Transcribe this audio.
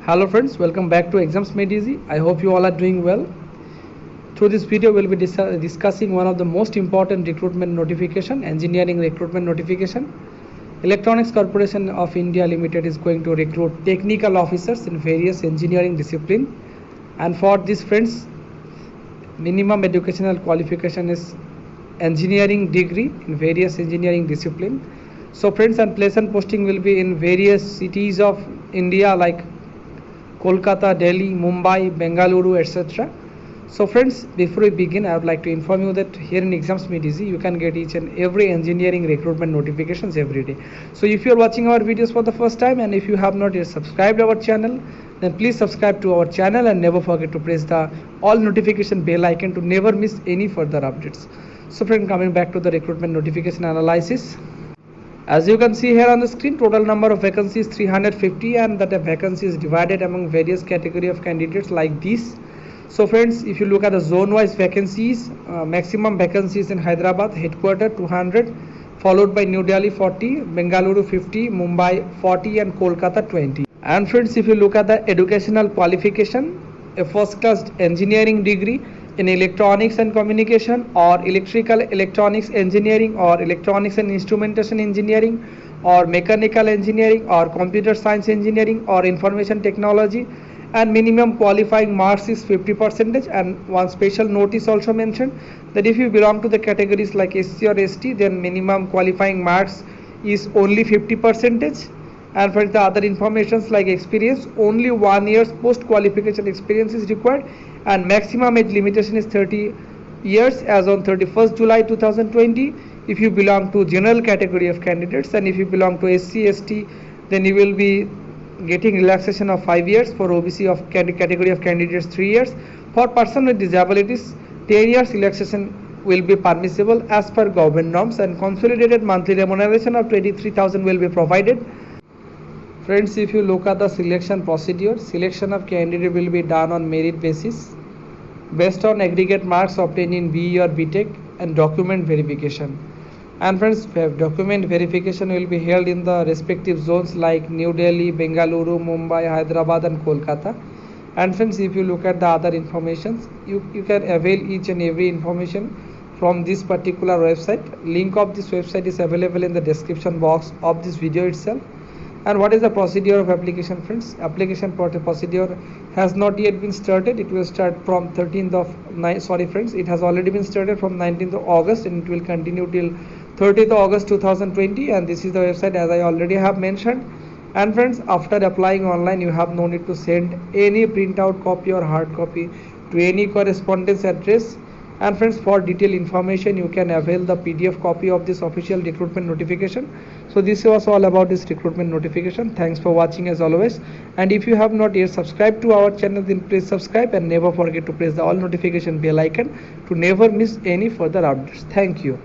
Hello friends, welcome back to Exams Made Easy. I hope you all are doing well. Through this video, we'll be discussing one of the most important recruitment notification, engineering recruitment notification. Electronics Corporation of India Limited is going to recruit technical officers in various engineering discipline. And for this friends, minimum educational qualification is engineering degree in various engineering discipline. So friends, and place and posting will be in various cities of India like Kolkata, Delhi, Mumbai, Bengaluru, etc. So friends, before we begin, I would like to inform you that here in Exams Made Easy, you can get each and every engineering recruitment notifications every day. So if you are watching our videos for the first time and if you have not yet subscribed our channel, then please subscribe to our channel and never forget to press the all notification bell icon to never miss any further updates. So friends, coming back to the recruitment notification analysis. As you can see here on the screen, total number of vacancies 350, and that vacancy is divided among various category of candidates like this. So friends, if you look at the zone wise vacancies, maximum vacancies in Hyderabad headquarter 200, followed by New Delhi 40, Bengaluru 50, Mumbai 40 and Kolkata 20. And friends, if you look at the educational qualification, a first class engineering degree in electronics and communication or electrical electronics engineering or electronics and instrumentation engineering or mechanical engineering or computer science engineering or information technology, and minimum qualifying marks is 50%. And one special note is also mentioned that if you belong to the categories like SC or ST, then minimum qualifying marks is only 50%. And for the other informations like experience, only 1 year's post qualification experience is required, and maximum age limitation is 30 years as on 31st July 2020 if you belong to general category of candidates, and if you belong to SC ST, then you will be getting relaxation of 5 years. For OBC of category of candidates 3 years. For person with disabilities 10 years relaxation will be permissible as per government norms, and consolidated monthly remuneration of 23,000 will be provided. Friends, if you look at the selection procedure, selection of candidate will be done on merit basis based on aggregate marks obtained in BE or BTech and document verification. And friends, document verification will be held in the respective zones like New Delhi, Bengaluru, Mumbai, Hyderabad and Kolkata. And friends, if you look at the other informations, you can avail each and every information from this particular website. Link of this website is available in the description box of this video itself. And what is the procedure of application, friends? Application procedure has not yet been started. It will start from 13th of sorry friends, it has already been started from 19th of August and it will continue till 30th of August 2020. And this is the website as I already have mentioned. And friends, after applying online, you have no need to send any printout copy or hard copy to any correspondence address. And friends, for detailed information, you can avail the PDF copy of this official recruitment notification. So this was all about this recruitment notification. Thanks for watching as always. And if you have not yet subscribed to our channel, then please subscribe and never forget to press the all notification bell icon to never miss any further updates. Thank you.